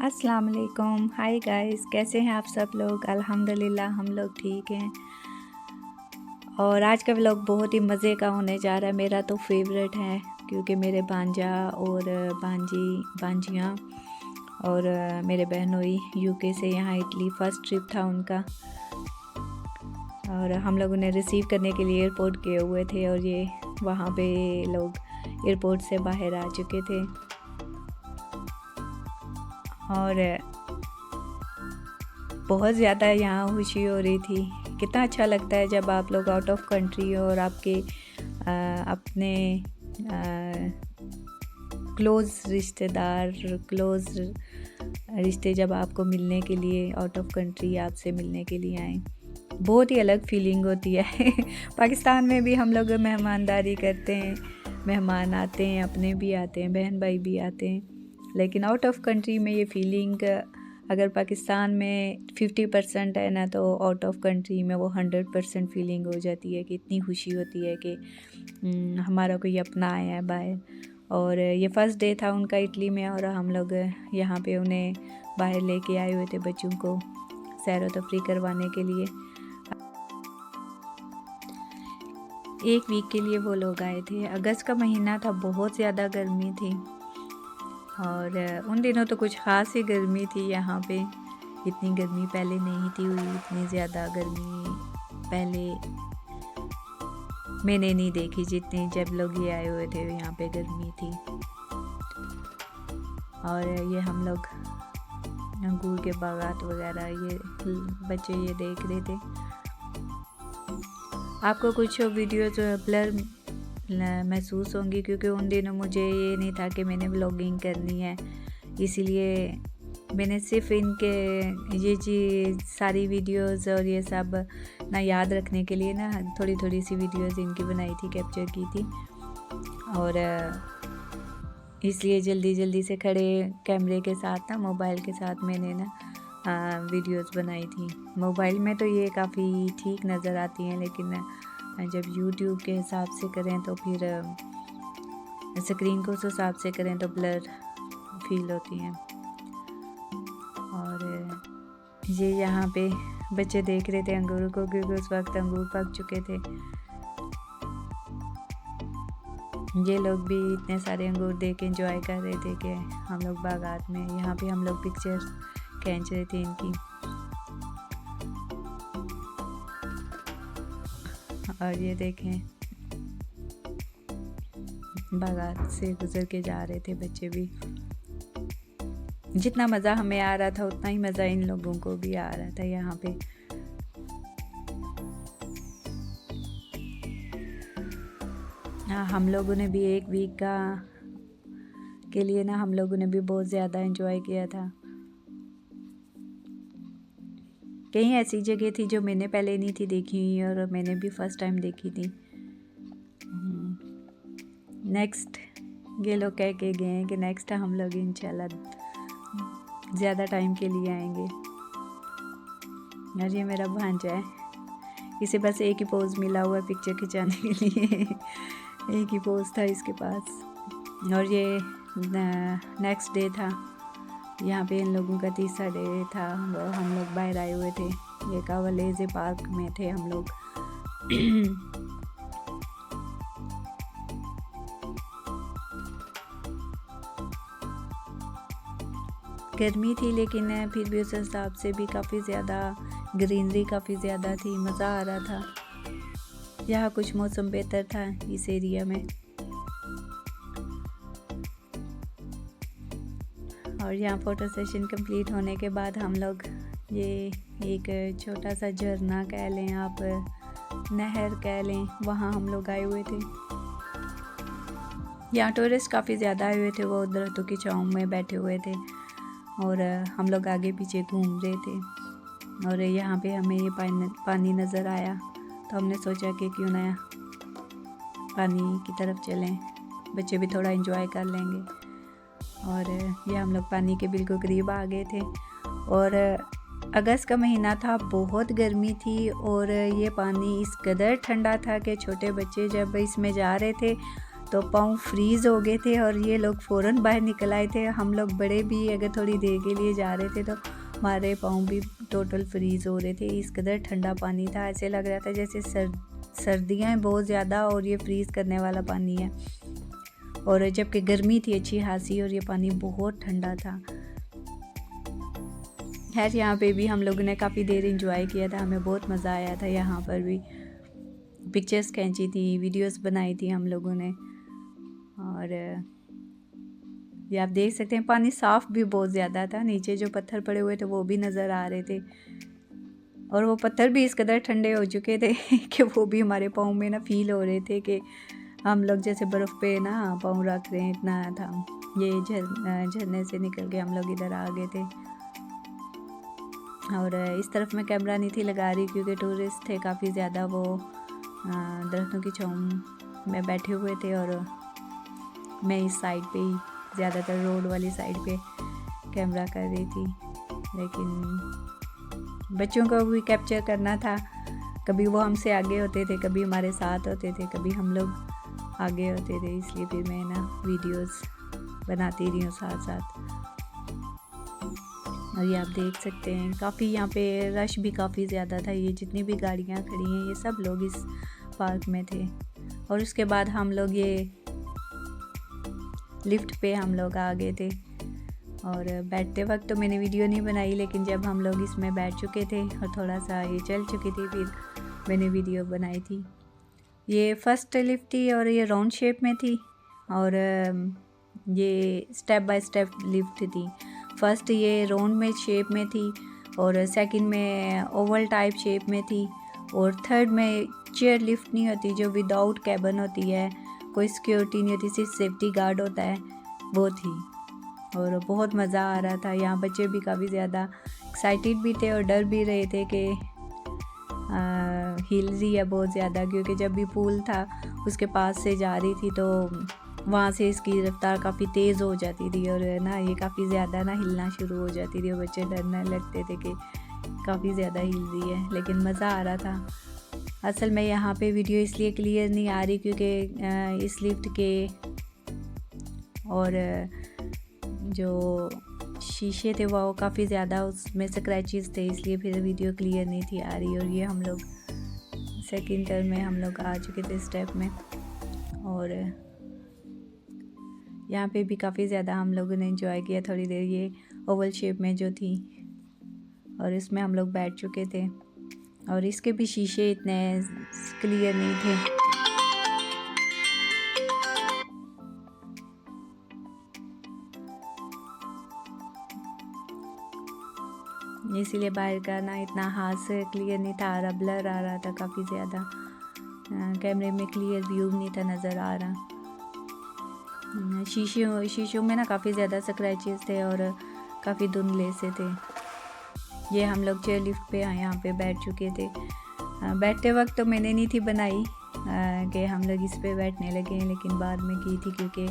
अस्सलाम वालेकुम। Hi guys, कैसे हैं आप सब लोग? अल्हम्दुलिल्लाह हम लोग ठीक हैं। और आज का व्लॉग बहुत ही मज़े का होने जा रहा है। मेरा तो फेवरेट है क्योंकि मेरे भांजा और भांजियाँ और मेरे बहनोई यूके से यहाँ इटली फर्स्ट ट्रिप था उनका, और हम लोग उन्हें रिसीव करने के लिए एयरपोर्ट गए हुए थे और ये वहाँ पे लोग एयरपोर्ट से बाहर आ चुके थे। और बहुत ज़्यादा यहाँ खुशी हो रही थी। कितना अच्छा लगता है जब आप लोग आउट ऑफ कंट्री और आपके अपने क्लोज़ रिश्तेदार रिश्ते जब आपको मिलने के लिए आउट ऑफ कंट्री आपसे मिलने के लिए आए। बहुत ही अलग फीलिंग होती है। पाकिस्तान में भी हम लोग मेहमानदारी करते हैं, मेहमान आते हैं, अपने भी आते हैं, बहन भाई भी आते हैं, लेकिन आउट ऑफ कंट्री में ये फीलिंग अगर पाकिस्तान में 50% है ना, तो आउट ऑफ कंट्री में वो 100% फीलिंग हो जाती है कि इतनी खुशी होती है कि हमारा कोई अपना आया है बाहर। और ये फ़र्स्ट डे था उनका इटली में, और हम लोग यहाँ पे उन्हें बाहर लेके आए हुए थे बच्चों को सैर व तफरी करवाने के लिए। 1 वीक के लिए वो लोग आए थे। अगस्त का महीना था, बहुत ज़्यादा गर्मी थी, और उन दिनों तो कुछ ख़ास ही गर्मी थी यहाँ पे। इतनी गर्मी पहले नहीं थी हुई, इतनी ज़्यादा गर्मी पहले मैंने नहीं देखी जितनी जब लोग ये आए हुए थे यहाँ पे गर्मी थी। और ये हम लोग अंगूर के बागात वगैरह ये बच्चे ये देख रहे थे। आपको कुछ वीडियोज़ ब्लर महसूस होंगी क्योंकि उन दिनों मुझे ये नहीं था कि मैंने व्लॉगिंग करनी है, इसीलिए मैंने सिर्फ इनके ये चीज़ सारी वीडियोस और ये सब ना याद रखने के लिए ना थोड़ी थोड़ी सी वीडियोस इनकी बनाई थी, कैप्चर की थी। और इसलिए जल्दी जल्दी से खड़े कैमरे के साथ ना, मोबाइल के साथ मैंने ना वीडियोस बनाई थी। मोबाइल में तो ये काफ़ी ठीक नज़र आती हैं, लेकिन जब यूट्यूब के हिसाब से करें तो फिर स्क्रीन को उस हिसाब से करें तो ब्लर फील होती हैं। और ये यहाँ पे बच्चे देख रहे थे अंगूर को, क्योंकि उस वक्त अंगूर पक चुके थे। ये लोग भी इतने सारे अंगूर देख के एंजॉय कर रहे थे कि हम लोग बागात में यहाँ पे हम लोग पिक्चर्स खींच रहे थे इनकी। और ये देखें बागात से गुजर के जा रहे थे बच्चे भी। जितना मज़ा हमें आ रहा था उतना ही मज़ा इन लोगों को भी आ रहा था यहाँ पे। हाँ, हम लोगों ने भी 1 वीक के लिए ना हम लोगों ने भी बहुत ज़्यादा एंजॉय किया था। कहीं ऐसी जगह थी जो मैंने पहले नहीं थी देखी हुई और मैंने भी फ़र्स्ट टाइम देखी थी। नेक्स्ट ये लोग कह के गए हैं कि नेक्स्ट हम लोग इंशाल्लाह ज़्यादा टाइम के लिए आएंगे। और ये मेरा भांजा है, इसे बस एक ही पोज़ मिला हुआ है पिक्चर खिंचाने के लिए। एक ही पोज़ था इसके पास। और ये नेक्स्ट डे था, यहाँ पे इन लोगों का तीसरा डे था। हम लोग बाहर आए हुए थे, ये कावलेज़े पार्क में थे हम लोग। गर्मी थी लेकिन फिर भी उस हिसाब से भी काफ़ी ज़्यादा ग्रीनरी काफ़ी ज़्यादा थी, मज़ा आ रहा था। यहाँ कुछ मौसम बेहतर था इस एरिया में। और यहाँ फ़ोटो सेशन कंप्लीट होने के बाद हम लोग ये एक छोटा सा झरना कह लें आप, नहर कह लें, वहाँ हम लोग आए हुए थे। यहाँ टूरिस्ट काफ़ी ज़्यादा आए हुए थे, वो दरख्तों की छाँव में बैठे हुए थे और हम लोग आगे पीछे घूम रहे थे। और यहाँ पे हमें ये पानी नज़र आया तो हमने सोचा कि क्यों ना पानी की तरफ चलें, बच्चे भी थोड़ा एंजॉय कर लेंगे। और ये हम लोग पानी के बिल्कुल करीब आ गए थे। और अगस्त का महीना था, बहुत गर्मी थी और ये पानी इस कदर ठंडा था कि छोटे बच्चे जब इसमें जा रहे थे तो पाँव फ्रीज़ हो गए थे और ये लोग फ़ौरन बाहर निकल आए थे। हम लोग बड़े भी अगर थोड़ी देर के लिए जा रहे थे तो हमारे पाँव भी टोटल फ्रीज़ हो रहे थे। इस कदर ठंडा पानी था, ऐसे लग रहा था जैसे सर्दियाँ हैं बहुत ज़्यादा और ये फ्रीज़ करने वाला पानी है, और जबकि गर्मी थी अच्छी खासी और ये पानी बहुत ठंडा था। खैर यहाँ पे भी हम लोगों ने काफ़ी देर इंजॉय किया था, हमें बहुत मज़ा आया था। यहाँ पर भी पिक्चर्स खींची थी, वीडियोस बनाई थी हम लोगों ने। और ये आप देख सकते हैं पानी साफ़ भी बहुत ज़्यादा था, नीचे जो पत्थर पड़े हुए थे वो भी नज़र आ रहे थे, और वो पत्थर भी इस कदर ठंडे हो चुके थे कि वो भी हमारे पाँव में ना फील हो रहे थे कि हम लोग जैसे बर्फ़ पे ना पाँव रख रहे हैं, इतना था। ये झरने से निकल के हम लोग इधर आ गए थे। और इस तरफ मैं कैमरा नहीं थी लगा रही क्योंकि टूरिस्ट थे काफ़ी ज़्यादा, वो दरख्तों की छाँव में बैठे हुए थे, और मैं इस साइड पे ही ज़्यादातर रोड वाली साइड पे कैमरा कर रही थी। लेकिन बच्चों को भी कैप्चर करना था, कभी वो हमसे आगे होते थे, कभी हमारे साथ होते थे, कभी हम लोग आगे होते थे, इसलिए फिर मैं ना वीडियोस बनाती रही हूँ साथ साथ। और ये आप देख सकते हैं काफ़ी यहाँ पे रश भी काफ़ी ज़्यादा था। ये जितनी भी गाड़ियाँ खड़ी हैं ये सब लोग इस पार्क में थे। और उसके बाद हम लोग ये लिफ्ट पे हम लोग आ गए थे, और बैठते वक्त तो मैंने वीडियो नहीं बनाई, लेकिन जब हम लोग इसमें बैठ चुके थे और थोड़ा सा ये चल चुकी थी फिर मैंने वीडियो बनाई थी। ये फर्स्ट लिफ्ट थी और ये राउंड शेप में थी, और ये स्टेप बाय स्टेप लिफ्ट थी। फर्स्ट ये राउंड में शेप में थी, और सेकंड में ओवल टाइप शेप में थी, और थर्ड में चेयर लिफ्ट नहीं होती जो विदाउट कैबिन होती है, कोई सिक्योरिटी नहीं होती, सिर्फ सेफ्टी गार्ड होता है, वो थी। और बहुत मज़ा आ रहा था। यहाँ बच्चे भी काफ़ी ज़्यादा एक्साइटेड भी थे और डर भी रहे थे कि हिल रही है बहुत ज़्यादा, क्योंकि जब भी पूल था उसके पास से जा रही थी तो वहाँ से इसकी रफ्तार काफ़ी तेज़ हो जाती थी, और ना ये काफ़ी ज़्यादा ना हिलना शुरू हो जाती थी, और बच्चे डरने लगते थे कि काफ़ी ज़्यादा हिल रही है, लेकिन मज़ा आ रहा था। असल में यहाँ पे वीडियो इसलिए क्लियर नहीं आ रही क्योंकि इस लिफ्ट के और जो शीशे थे वो काफ़ी ज़्यादा उसमें स्क्रैचेस थे, इसलिए फिर वीडियो क्लियर नहीं थी आ रही। और ये हम लोग सेकंड टर्न में हम लोग आ चुके थे स्टेप में, और यहाँ पे भी काफ़ी ज़्यादा हम लोगों ने एंजॉय किया थोड़ी देर, ये ओवल शेप में जो थी, और इसमें हम लोग बैठ चुके थे, और इसके भी शीशे इतने क्लियर नहीं थे। इसीलिए बाहर का ना इतना हाथ से क्लियर नहीं था आ रहा, ब्लर आ रहा था काफ़ी ज़्यादा, कैमरे में क्लियर व्यू नहीं था नज़र आ रहा। शीशों में ना काफ़ी ज़्यादा स्क्रैचेस थे और काफ़ी धुंधले से थे। ये हम लोग चेयर लिफ्ट पे यहाँ पे बैठ चुके थे। बैठते वक्त तो मैंने नहीं थी बनाई कि हम लोग इस पे बैठने लगे हैं, लेकिन बाद में की थी क्योंकि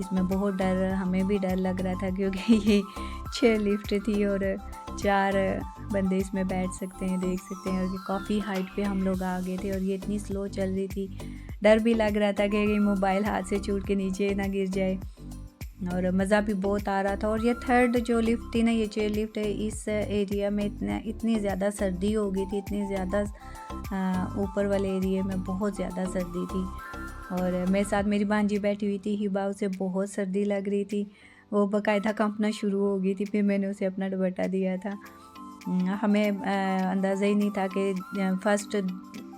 इसमें बहुत डर, हमें भी डर लग रहा था क्योंकि ये चेयर लिफ्ट थी और 4 बंदे इसमें बैठ सकते हैं, देख सकते हैं। और ये काफ़ी हाइट पे हम लोग आ गए थे और ये इतनी स्लो चल रही थी, डर भी लग रहा था कि मोबाइल हाथ से छूट के नीचे ना गिर जाए, और मज़ा भी बहुत आ रहा था। और ये थर्ड जो लिफ्ट थी ना, ये चेयर लिफ्ट है, इस एरिया में इतनी ज़्यादा सर्दी हो गई थी, इतनी ज़्यादा ऊपर वाले एरिया में बहुत ज़्यादा सर्दी थी। और मेरे साथ मेरी भांजी बैठी हुई थी हिबा, उसे बहुत सर्दी लग रही थी, वो बाकायदा कंपना शुरू हो गई थी। फिर मैंने उसे अपना दुपट्टा दिया था। हमें अंदाज़ा ही नहीं था कि फर्स्ट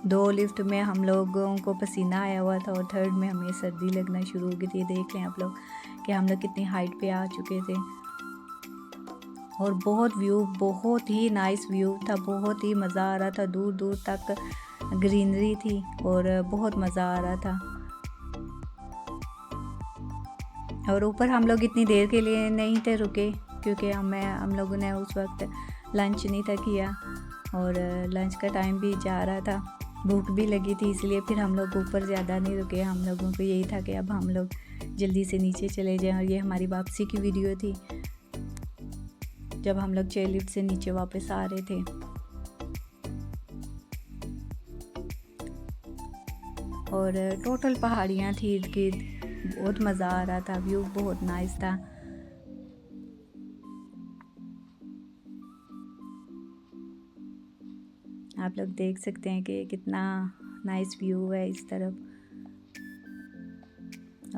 2 लिफ्ट में हम लोगों को पसीना आया हुआ था और थर्ड में हमें सर्दी लगना शुरू हो गई थी। देख लें आप लोग कि हम लोग कितनी हाइट पे आ चुके थे। और बहुत ही नाइस व्यू था, बहुत ही मज़ा आ रहा था, दूर दूर तक ग्रीनरी थी और बहुत मज़ा आ रहा था। और ऊपर हम लोग इतनी देर के लिए नहीं थे रुके क्योंकि हम लोगों ने उस वक्त लंच नहीं था किया और लंच का टाइम भी जा रहा था, भूख भी लगी थी, इसलिए फिर हम लोग ऊपर ज़्यादा नहीं रुके। हम लोगों को यही था कि अब हम लोग जल्दी से नीचे चले जाएं। और ये हमारी वापसी की वीडियो थी जब हम लोग चेयर लिफ्ट से नीचे वापस आ रहे थे। और टोटल पहाड़ियाँ थी इर्द गिर्द, बहुत मज़ा आ रहा था, व्यू बहुत नाइस था। आप लोग देख सकते हैं कि कितना नाइस व्यू है इस तरफ।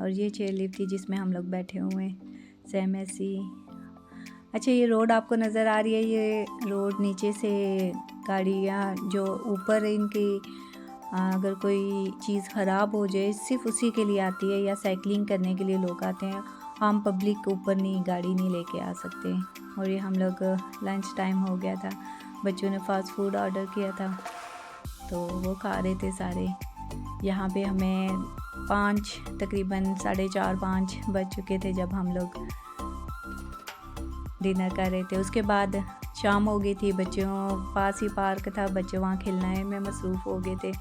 और ये चेयर लिफ्ट थी जिसमें हम लोग बैठे हुए हैं, सेम ऐसी। अच्छा, ये रोड आपको नज़र आ रही है, ये रोड नीचे से गाड़ियाँ जो ऊपर इनकी अगर कोई चीज़ ख़राब हो जाए सिर्फ उसी के लिए आती है, या साइकिलिंग करने के लिए लोग आते हैं। आम पब्लिक ऊपर नहीं, गाड़ी नहीं लेके आ सकते। और ये हम लोग लंच टाइम हो गया था, बच्चों ने फ़ास्ट फूड ऑर्डर किया था तो वो खा रहे थे सारे। यहाँ पे हमें तकरीबन 4:30-5 बज चुके थे जब हम लोग डिनर कर रहे थे। उसके बाद शाम हो गई थी, बच्चों पास ही पार्क था, बच्चे वहाँ खेलने में मसरूफ़ हो गए थे।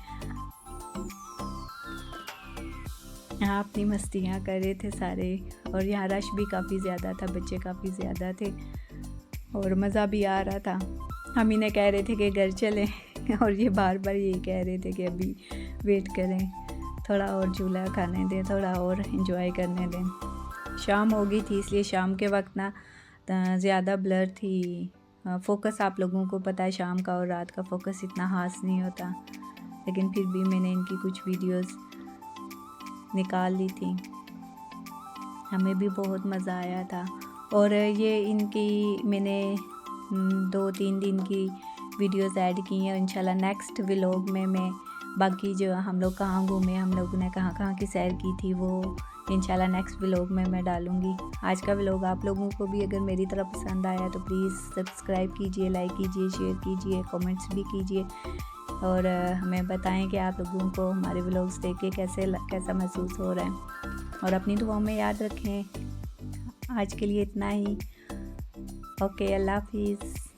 यहाँ अपनी मस्तियाँ कर रहे थे सारे। और यहाँ रश भी काफ़ी ज़्यादा था, बच्चे काफ़ी ज़्यादा थे और मज़ा भी आ रहा था। हम इन्हें कह रहे थे कि घर चलें और ये बार बार यही कह रहे थे कि अभी वेट करें, थोड़ा और झूला खाने दें, थोड़ा और इन्जॉय करने दें। शाम हो गई थी इसलिए शाम के वक्त ना ज़्यादा ब्लर थी फ़ोकस। आप लोगों को पता है शाम का और रात का फ़ोकस इतना ख़ास नहीं होता, लेकिन फिर भी मैंने इनकी कुछ वीडियोस निकाल ली थी। हमें भी बहुत मज़ा आया था। और ये इनकी मैंने 2-3 दिन की वीडियोस ऐड की हैं। इंशाल्लाह नेक्स्ट व्लॉग में मैं बाकी जो हम लोग कहाँ घूमे, हम लोगों ने कहाँ कहाँ की सैर की थी, वो इंशाल्लाह नेक्स्ट व्लॉग में मैं डालूँगी। आज का व्लॉग आप लोगों को भी अगर मेरी तरफ पसंद आया तो प्लीज़ सब्सक्राइब कीजिए, लाइक कीजिए, शेयर कीजिए, कमेंट्स भी कीजिए और हमें बताएं कि आप लोगों को हमारे व्लॉग्स देख के कैसा महसूस हो रहा है। और अपनी दुआओं में याद रखें। आज के लिए इतना ही। ओके, अल्लाह हाफिज़।